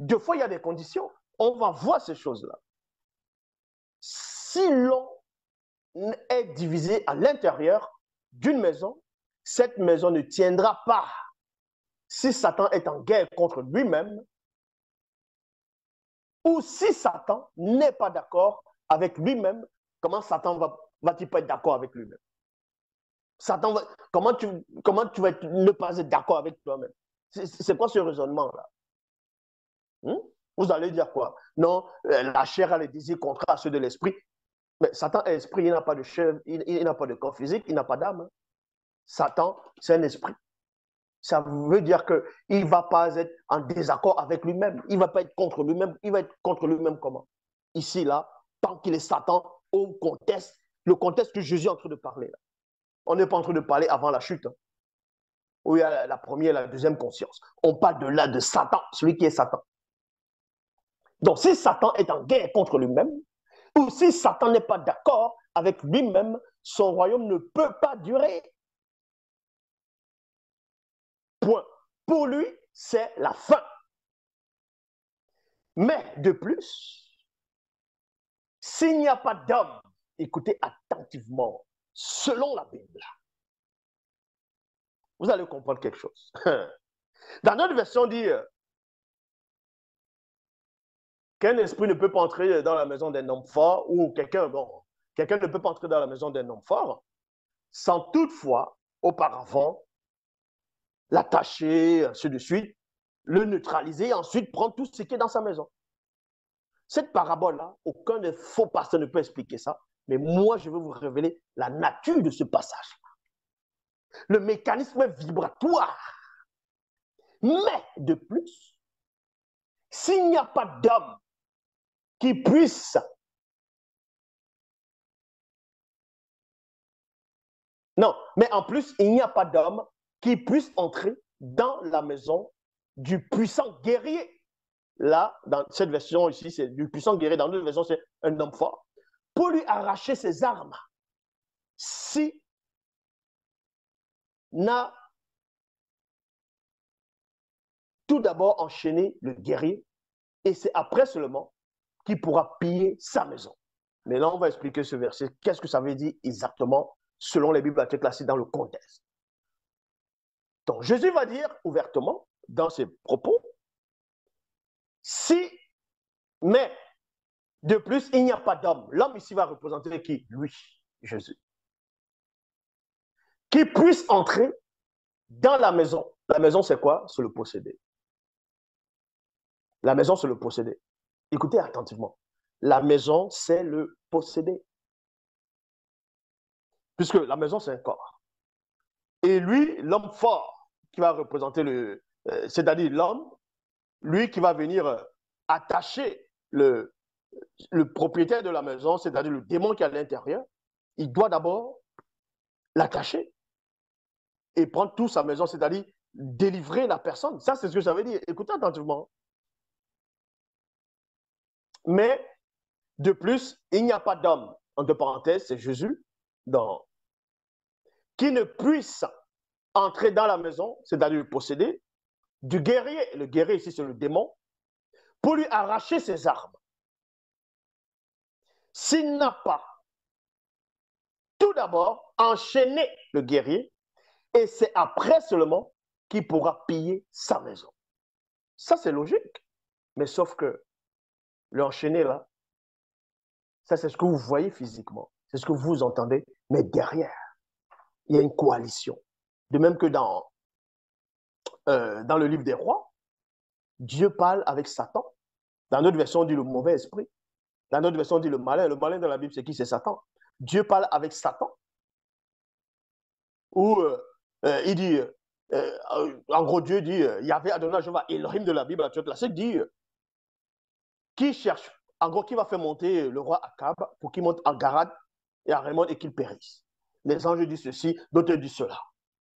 Deux fois, il y a des conditions. On va voir ces choses-là. Si l'on est divisé à l'intérieur d'une maison, cette maison ne tiendra pas. Si Satan est en guerre contre lui-même, ou si Satan n'est pas d'accord avec lui-même, comment Satan va-t-il pas être d'accord avec lui-même? Satan comment tu vas ne pas être d'accord avec toi-même? C'est quoi ce raisonnement-là? Vous allez dire quoi? Non, la chair a les désirs contraires à ceux de l'esprit. Mais Satan est esprit, il n'a pas de chair, il n'a pas de corps physique, il n'a pas d'âme. Satan, c'est un esprit. Ça veut dire qu'il ne va pas être en désaccord avec lui-même. Il ne va pas être contre lui-même. Il va être contre lui-même comment? Ici, là, tant qu'il est Satan, on conteste le contexte que Jésus est en train de parler. Là. On n'est pas en train de parler avant la chute. Hein, où il y a la première et la deuxième conscience. On parle de là de Satan, celui qui est Satan. Donc, si Satan est en guerre contre lui-même, ou si Satan n'est pas d'accord avec lui-même, son royaume ne peut pas durer. Point. Pour lui, c'est la fin. Mais de plus, s'il n'y a pas d'homme, écoutez attentivement, selon la Bible, vous allez comprendre quelque chose. Dans notre version, on dit qu'un esprit ne peut pas entrer dans la maison d'un homme fort, ou quelqu'un ne peut pas entrer dans la maison d'un homme fort, sans toutefois, auparavant, l'attacher, ainsi de suite, le neutraliser, et ensuite prendre tout ce qui est dans sa maison. Cette parabole-là, aucun des faux pasteurs ne peut expliquer ça, mais moi, je vais vous révéler la nature de ce passage. Le mécanisme vibratoire. Mais de plus, s'il n'y a pas d'homme qui puisse non, mais en plus, il n'y a pas d'homme qui puisse entrer dans la maison du puissant guerrier. Là, dans cette version ici, c'est du puissant guerrier. Dans l'autre version, c'est un homme fort. Pour lui arracher ses armes, si n'a tout d'abord enchaîné le guerrier, et c'est après seulement qu'il pourra piller sa maison. Mais là, on va expliquer ce verset. Qu'est-ce que ça veut dire exactement selon les bibliothèques classées dans le contexte? Donc, Jésus va dire ouvertement dans ses propos, si, mais de plus, il n'y a pas d'homme. L'homme ici va représenter qui? Lui, Jésus. Qui puisse entrer dans la maison. La maison, c'est quoi? C'est le possédé. La maison, c'est le possédé. Écoutez attentivement. La maison, c'est le possédé. Puisque la maison, c'est un corps. Et lui, l'homme fort, qui va représenter c'est-à-dire l'homme, lui qui va venir attacher le propriétaire de la maison, c'est-à-dire le démon qui est à l'intérieur, il doit d'abord l'attacher et prendre toute sa maison, c'est-à-dire délivrer la personne. Ça, c'est ce que ça veut dire. Écoutez attentivement. Mais de plus, il n'y a pas d'homme, entre parenthèses, c'est Jésus, qui ne puisse entrer dans la maison, c'est-à-dire le posséder, du guerrier. Le guerrier ici, c'est le démon, pour lui arracher ses armes. S'il n'a pas tout d'abord enchaîné le guerrier, et c'est après seulement qu'il pourra piller sa maison. Ça, c'est logique. Mais sauf que l'enchaîner là, ça, c'est ce que vous voyez physiquement. C'est ce que vous entendez. Mais derrière, il y a une coalition. De même que dans le livre des rois, Dieu parle avec Satan. Dans notre version, on dit le mauvais esprit. Dans notre version, on dit le malin. Le malin dans la Bible, c'est qui? C'est Satan. Dieu parle avec Satan. Où il dit, en gros, Dieu dit, Yahvé Adonai Jéhovah, Elohim de la Bible, la classique dit, qui cherche, en gros, qui va faire monter le roi Akab pour qu'il monte en Garad et à Raymond et qu'il périsse. Les anges disent ceci, d'autres disent cela.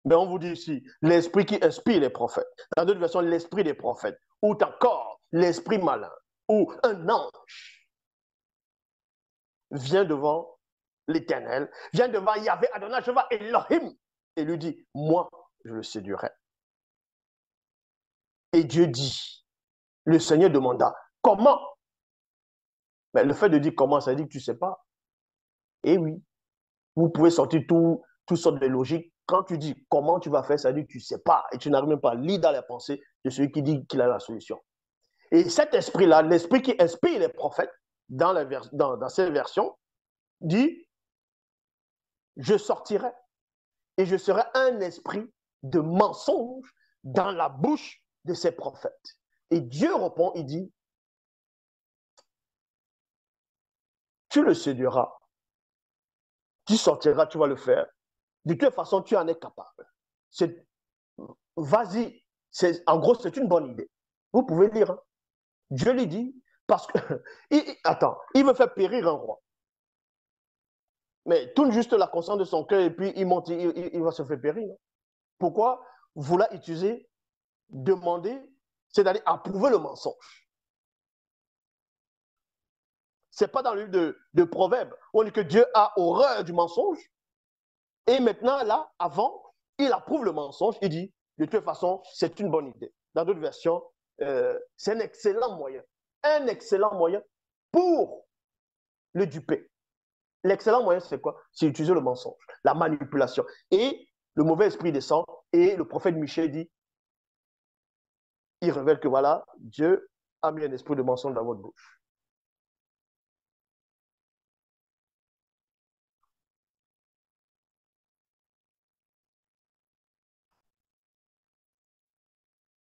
Mais on vous dit ici, l'esprit qui inspire les prophètes. Dans d'autres versions, l'esprit des prophètes. Ou encore, l'esprit malin. Ou un ange vient devant l'Éternel, vient devant Yahvé Adonai Jéhovah Elohim et lui dit, moi, je le séduirai. Et Dieu dit, Le Seigneur demanda, comment? Mais le fait de dire comment, ça dit que tu ne sais pas. Eh oui, vous pouvez sortir toutes sortes de logiques. Quand tu dis comment tu vas faire, ça dit que tu ne sais pas et tu n'arrives même pas à lire dans les pensées de celui qui dit qu'il a la solution. Et cet esprit-là, l'esprit qui inspire les prophètes dans cette version, dit, je sortirai et je serai un esprit de mensonge dans la bouche de ces prophètes. Et Dieu répond, il dit, tu le séduiras, tu sortiras, tu vas le faire. De toute façon, tu en es capable. Vas-y. En gros, c'est une bonne idée. Vous pouvez lire. Hein? Dieu lui dit, parce que, attends, il veut faire périr un roi. Mais tourne juste la conscience de son cœur et puis il monte, il va se faire périr. Non? Pourquoi vouloir utiliser, demander, c'est-à-dire approuver le mensonge? Ce n'est pas dans le livre de Proverbes où on dit que Dieu a horreur du mensonge. Et maintenant, là, avant, il approuve le mensonge. Il dit, de toute façon, c'est une bonne idée. Dans d'autres versions, c'est un excellent moyen. Un excellent moyen pour le duper. L'excellent moyen, c'est quoi? C'est utiliser le mensonge, la manipulation. Et le mauvais esprit descend et le prophète Michée dit, il révèle que voilà, Dieu a mis un esprit de mensonge dans votre bouche.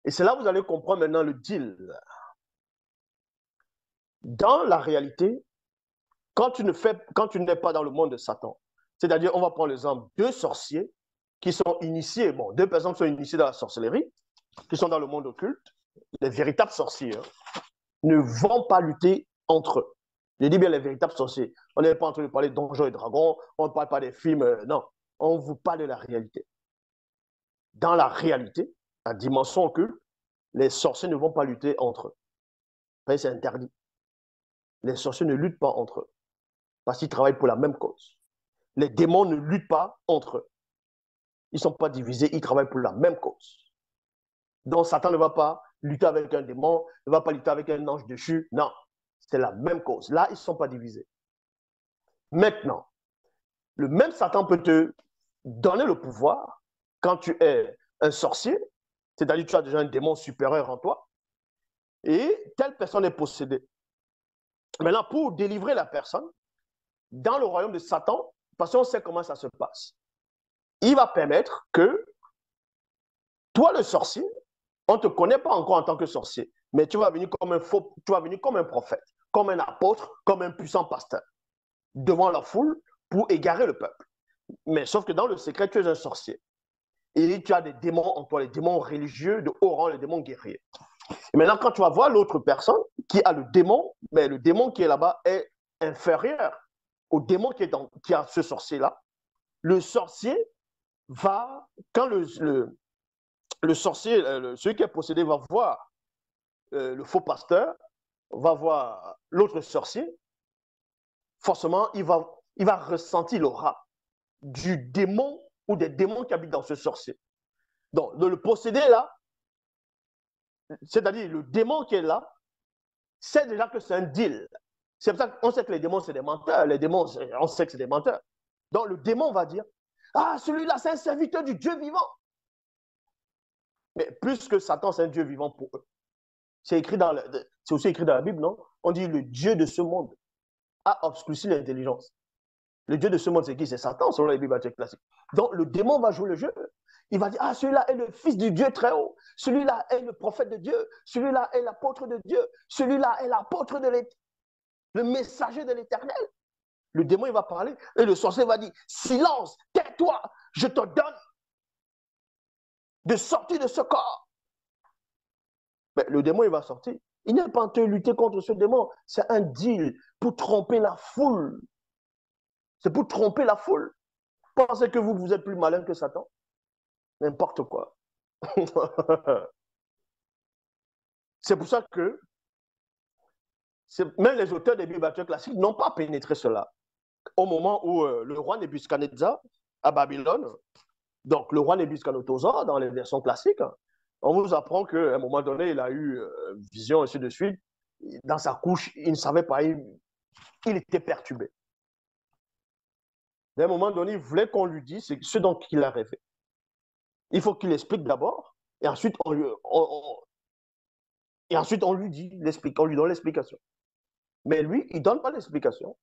Et c'est là que vous allez comprendre maintenant le deal. Dans la réalité, quand tu n'es pas dans le monde de Satan, c'est-à-dire, on va prendre l'exemple de 2 sorciers qui sont initiés, bon, 2 personnes qui sont initiées dans la sorcellerie, qui sont dans le monde occulte, les véritables sorciers, hein, ne vont pas lutter entre eux. Je dis bien les véritables sorciers. On n'est pas en train de parler de donjons et dragons, on ne parle pas des films, non. On vous parle de la réalité. Dans la réalité, la dimension occulte, les sorciers ne vont pas lutter entre eux. C'est interdit. Les sorciers ne luttent pas entre eux parce qu'ils travaillent pour la même cause. Les démons ne luttent pas entre eux. Ils ne sont pas divisés, ils travaillent pour la même cause. Donc Satan ne va pas lutter avec un démon, ne va pas lutter avec un ange déchu. Non, c'est la même cause. Là, ils ne sont pas divisés. Maintenant, le même Satan peut te donner le pouvoir quand tu es un sorcier, c'est-à-dire que tu as déjà un démon supérieur en toi, et telle personne est possédée. Maintenant, pour délivrer la personne, dans le royaume de Satan, parce qu'on sait comment ça se passe, il va permettre que toi, le sorcier, on ne te connaît pas encore en tant que sorcier, mais tu vas venir comme un prophète, comme un apôtre, comme un puissant pasteur, devant la foule pour égarer le peuple. Mais sauf que dans le secret, tu es un sorcier. Et tu as des démons en toi, les démons religieux de haut rang, les démons guerriers. Et maintenant, quand tu vas voir l'autre personne qui a le démon, mais le démon qui est là-bas est inférieur au démon qui a ce sorcier-là, le sorcier va, quand le sorcier, celui qui est possédé va voir le faux pasteur, va voir l'autre sorcier, forcément, il va ressentir l'aura du démon ou des démons qui habitent dans ce sorcier. Donc, le possédé là, c'est-à-dire le démon qui est là, c'est déjà que c'est un deal. C'est pour ça qu'on sait que les démons, c'est des menteurs. Les démons, on sait que c'est des menteurs. Donc, le démon va dire, ah, celui-là, c'est un serviteur du Dieu vivant. Mais plus que Satan, c'est un Dieu vivant pour eux. C'est aussi écrit dans la Bible, non? On dit le Dieu de ce monde a obscurci l'intelligence. Le Dieu de ce monde, c'est qui? C'est Satan, selon les Bibles classiques. Donc, le démon va jouer le jeu. Il va dire, ah, celui-là est le fils du Dieu très haut. Celui-là est le prophète de Dieu. Celui-là est l'apôtre de Dieu. Celui-là est l'apôtre de l'Éternel, le messager de l'Éternel. Le démon, il va parler. Et le sorcier va dire, silence, tais-toi, je te donne de sortir de ce corps. Mais le démon, il va sortir. Il n'est pas en train de lutter contre ce démon. C'est un deal pour tromper la foule. C'est pour tromper la foule. Pensez que vous êtes plus malin que Satan? N'importe quoi. C'est pour ça que même les auteurs des Bibles classiques n'ont pas pénétré cela. Au moment où le roi Nebuchadnezzar à Babylone, donc le roi Nebuchadnezzar dans les versions classiques, On vous apprend qu'à un moment donné, il a eu une vision, ainsi de suite. Dans sa couche, il ne savait pas, il était perturbé. À un moment donné, il voulait qu'on lui dise ce dont il a rêvé. Il faut qu'il explique d'abord, et ensuite et ensuite on lui dit, on lui donne l'explication. Mais lui, il ne donne pas l'explication.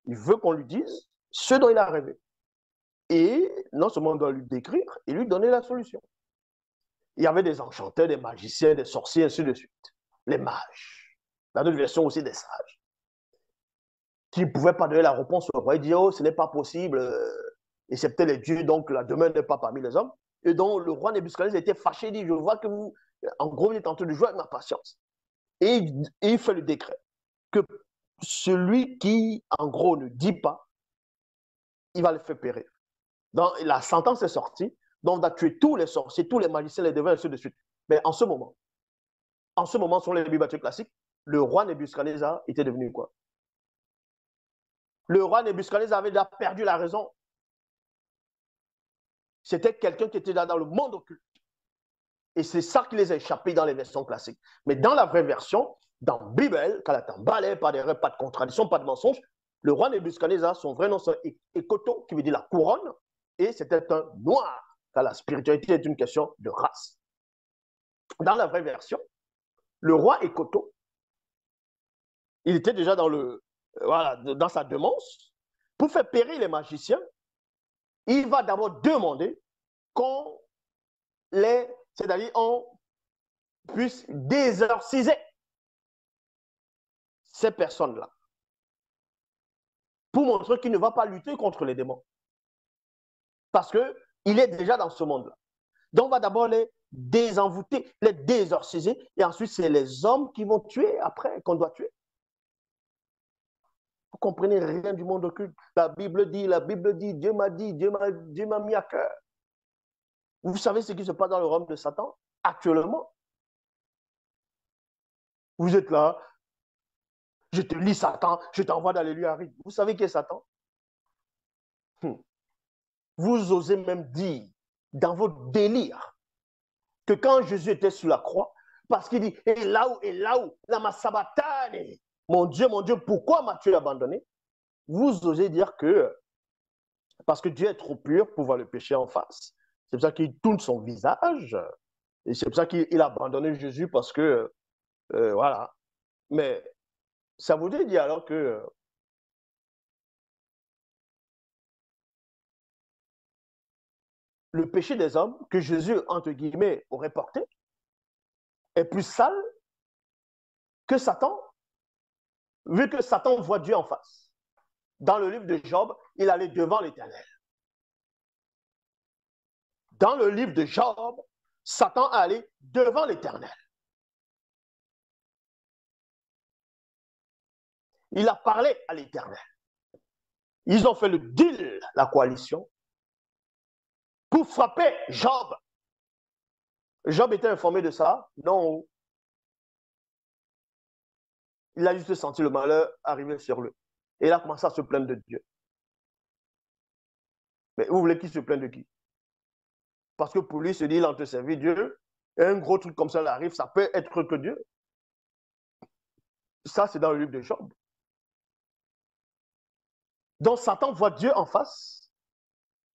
Il veut qu'on lui dise ce dont il a rêvé. Et non seulement on doit lui décrire, et lui donner la solution. Il y avait des enchanteurs, des magiciens, des sorciers, ainsi de suite. Les mages. Dans d'autres versions aussi des sages. Qui ne pouvaient pas donner la réponse au roi. Il dit, oh, ce n'est pas possible. Et c'est peut-être les dieux, donc la demeure n'est pas parmi les hommes. Et donc le roi Nebuchadnezzar était fâché, il dit, je vois que vous, en gros, vous êtes en train de jouer avec ma patience. Et il fait le décret que celui qui, en gros, ne dit pas, il va le faire périr. Donc la sentence est sortie, donc on va tuer tous les sorciers, tous les magiciens, les devins, et ainsi de suite. Mais en ce moment, sur les bibliothèques classiques, le roi Nebuchadnezzar était devenu quoi? Le roi Nebuchadnezzar avait déjà perdu la raison. C'était quelqu'un qui était là dans le monde occulte. Et c'est ça qui les a échappés dans les versions classiques. Mais dans la vraie version, dans la Bible, quand elle est emballée, pas d'erreur, pas de contradiction, pas de mensonge, le roi Nebuchadnezzar, son vrai nom, c'est Ekoto, qui veut dire la couronne, et c'était un noir, car la spiritualité est une question de race. Dans la vraie version, le roi Ekoto, il était déjà dans sa demande. Pour faire périr les magiciens, il va d'abord demander qu'on c'est-à-dire on puisse désexorciser ces personnes-là pour montrer qu'il ne va pas lutter contre les démons. Parce qu'il est déjà dans ce monde-là. Donc, on va d'abord les désenvoûter, les désexorciser, et ensuite, c'est les hommes qui vont tuer après, qu'on doit tuer. Vous comprenez rien du monde occulte. La Bible dit, Dieu m'a dit, Dieu m'a mis à cœur. Vous savez ce qui se passe dans le royaume de Satan actuellement? Vous êtes là, je te lis Satan, je t'envoie dans les lieux arides. Vous savez qui est Satan? Vous osez même dire dans votre délire que quand Jésus était sur la croix, parce qu'il dit, et là où, la sabatane, mon Dieu, pourquoi m'as-tu abandonné? Vous osez dire que, parce que Dieu est trop pur pour voir le péché en face. C'est pour ça qu'il tourne son visage, et c'est pour ça qu'il a abandonné Jésus, parce que, voilà. Mais ça voudrait dire alors que le péché des hommes que Jésus, entre guillemets, aurait porté est plus sale que Satan, vu que Satan voit Dieu en face. Dans le livre de Job, il allait devant l'Éternel. Dans le livre de Job, Satan allait devant l'Éternel. Il a parlé à l'Éternel. Ils ont fait le deal, la coalition, pour frapper Job. Job était informé de ça? Non. Il a juste senti le malheur arriver sur lui. Et il a commencé à se plaindre de Dieu. Mais vous voulez qu'il se plaigne de qui? Parce que pour lui, il se dit, il a entre servi Dieu, et un gros truc comme ça arrive, ça peut être que Dieu. Ça, c'est dans le livre de Job. Donc, Satan voit Dieu en face.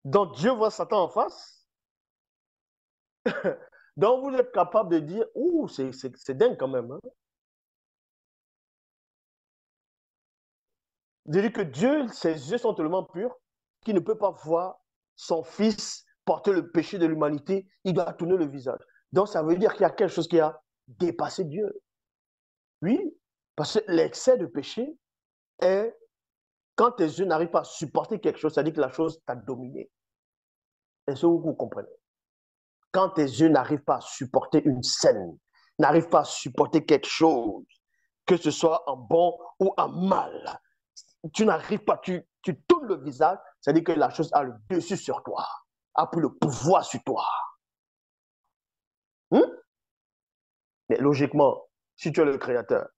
Donc, Dieu voit Satan en face. Donc, vous êtes capable de dire, ouh, c'est dingue quand même. Hein? De dire que Dieu, ses yeux sont tellement purs qu'il ne peut pas voir son fils porter le péché de l'humanité. Il doit tourner le visage. Donc, ça veut dire qu'il y a quelque chose qui a dépassé Dieu. Oui, parce que l'excès de péché est quand tes yeux n'arrivent pas à supporter quelque chose, ça dit que la chose t'a dominé. Est-ce que vous comprenez? Quand tes yeux n'arrivent pas à supporter une scène, n'arrivent pas à supporter quelque chose, que ce soit en bon ou en mal, tu n'arrives pas, tu tournes le visage, ça dit que la chose a le dessus sur toi, a pris le pouvoir sur toi. Mais logiquement, si tu es le créateur,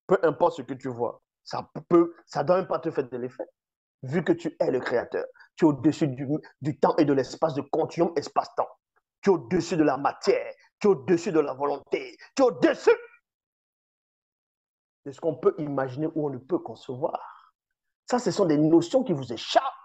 peu importe ce que tu vois, ça ne doit même pas te faire de l'effet. Vu que tu es le créateur, tu es au-dessus du temps et de l'espace, de continuum espace-temps. Tu es au-dessus de la matière, Tu es au-dessus de la volonté. Tu es au-dessus de ce qu'on peut imaginer ou on ne peut concevoir. Ça, ce sont des notions qui vous échappent.